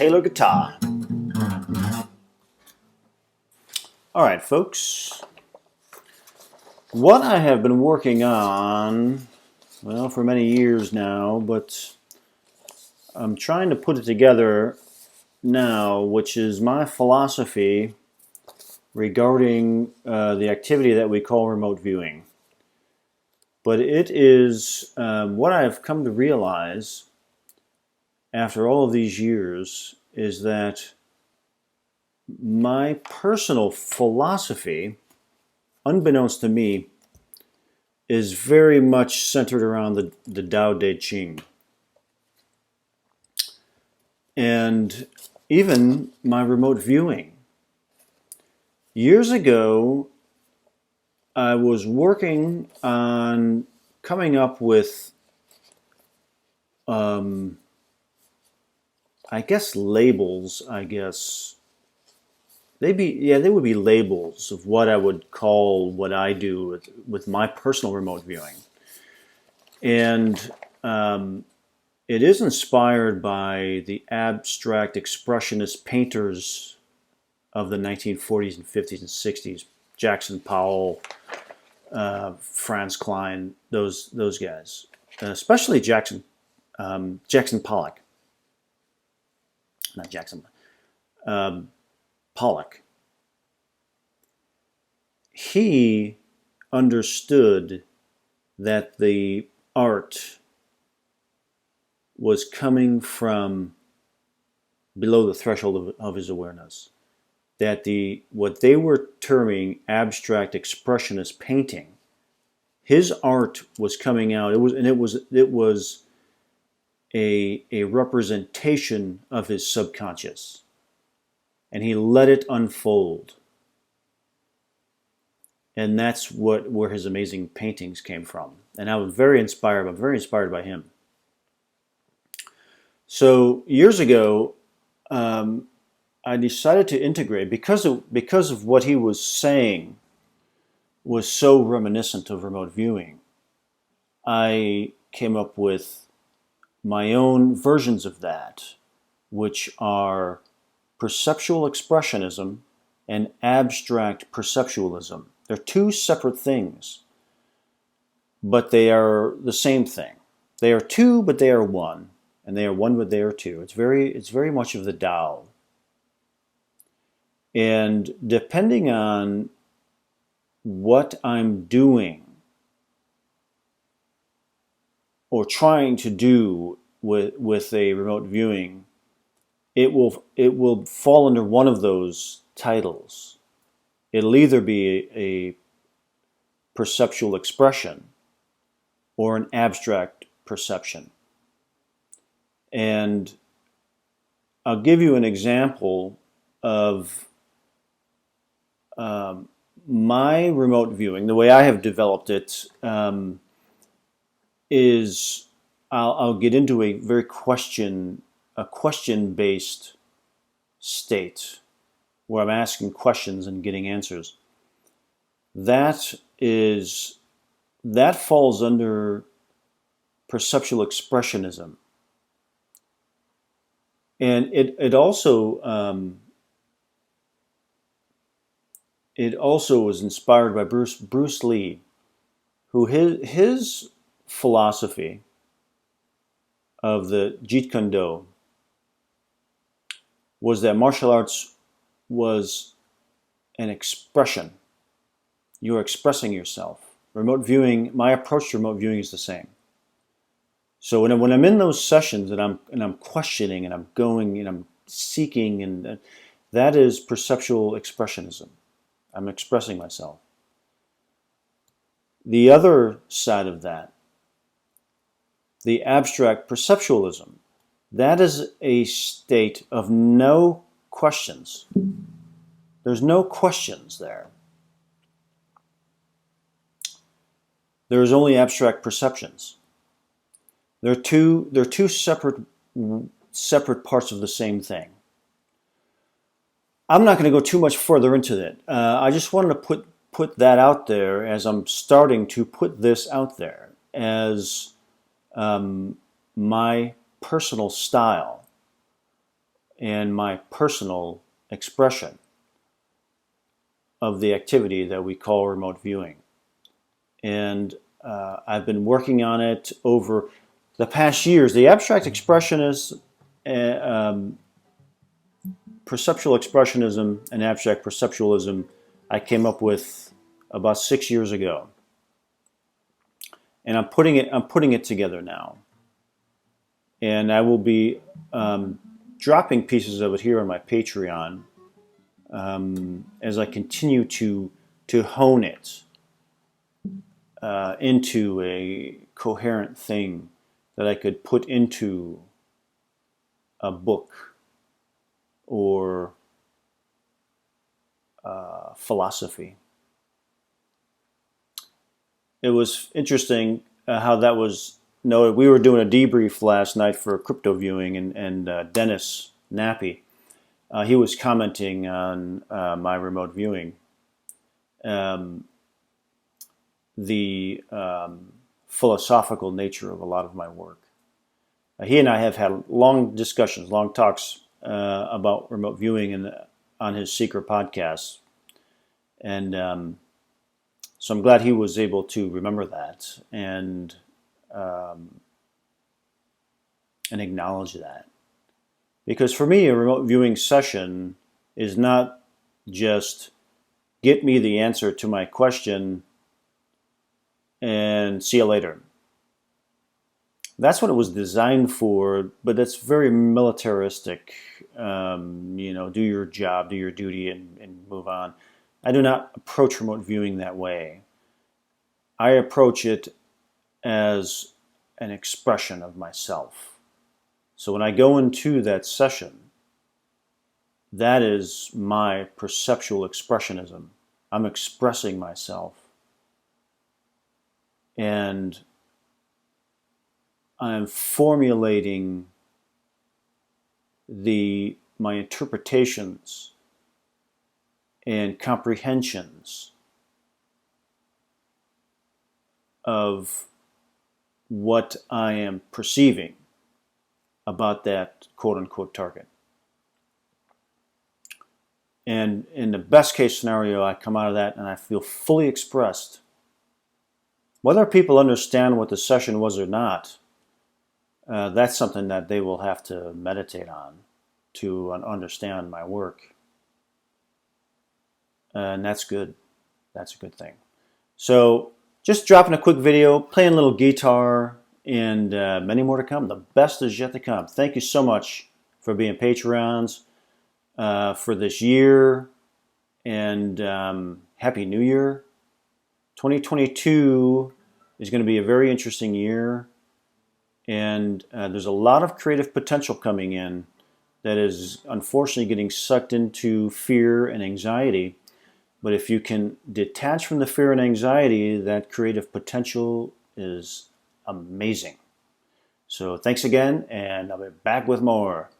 Taylor guitar. All right, folks. What I have been working on, well, for many years now, but I'm trying to put it together now, which is my philosophy regarding the activity that we call remote viewing. But it is what I've come to realize after all of these years is that my personal philosophy, unbeknownst to me, is very much centered around the Tao Te Ching. And even my remote viewing. Years ago, I was working on coming up with, I guess, labels, they would be labels of what I would call what I do with my personal remote viewing. And it is inspired by the abstract expressionist painters of the 1940s and 50s and 60s, Jackson Powell, Franz Klein, those guys, especially Jackson Pollock, not Jackson, Pollock. He understood that the art was coming from below the threshold of his awareness. That what they were terming abstract expressionist painting, his art was coming out. It was a representation of his subconscious, and he let it unfold. And that's where his amazing paintings came from. And I was very inspired. I'm very inspired by him. So years ago, I decided to integrate, because of what he was saying was so reminiscent of remote viewing. I came up with my own versions of that, which are perceptual expressionism and abstract perceptualism. They're two separate things, but they are the same thing. They are two, but they are one, and they are one, but they are two. It's very much of the Tao. And depending on what I'm doing or trying to do with a remote viewing, it will fall under one of those titles. It'll either be a perceptual expression or an abstract perception. And I'll give you an example of my remote viewing. The way I have developed it is I'll get into a very question-based state where I'm asking questions and getting answers. That falls under perceptual expressionism, and it also was inspired by Bruce Lee, who his philosophy of the Jeet Kune Do was that martial arts was an expression. You're expressing yourself. Remote viewing, my approach to remote viewing is the same. So when I'm in those sessions and I'm questioning and I'm going and I'm seeking, and that is perceptual expressionism. I'm expressing myself. The other side of that, the abstract perceptualism, that is a state of no questions. There's no questions there. There's only abstract perceptions. They're two separate parts of the same thing. I'm not going to go too much further into that. I just wanted to put that out there as I'm starting to put this out there as my personal style. and my personal expression of the activity that we call remote viewing. And I've been working on it over the past years. The abstract expressionist, perceptual expressionism and abstract perceptualism I came up with about 6 years ago. And I'm putting it together now. And I will be dropping pieces of it here on my Patreon as I continue to hone it into a coherent thing that I could put into a book or philosophy. It was interesting how that was noted. We were doing a debrief last night for crypto viewing, and Dennis Nappy, he was commenting on my remote viewing. The philosophical nature of a lot of my work. He and I have had long discussions, long talks about remote viewing on his Seeker podcast. And so I'm glad he was able to remember that and acknowledge that. Because for me, a remote viewing session is not just get me the answer to my question and see you later. That's what it was designed for, but that's very militaristic. Do your job, do your duty, and move on. I do not approach remote viewing that way. I approach it as an expression of myself. So when I go into that session, that is my perceptual expressionism. I'm expressing myself. And I'm formulating my interpretations and comprehensions of what I am perceiving about that quote-unquote target. And in the best case scenario, I come out of that and I feel fully expressed. Whether people understand what the session was or not, that's something that they will have to meditate on to understand my work. And that's good. That's a good thing. So just dropping a quick video, playing a little guitar, and many more to come. The best is yet to come. Thank you so much for being Patreons for this year. And Happy New Year. 2022 is going to be a very interesting year. And there's a lot of creative potential coming in that is unfortunately getting sucked into fear and anxiety. But if you can detach from the fear and anxiety, that creative potential is amazing. So thanks again, and I'll be back with more.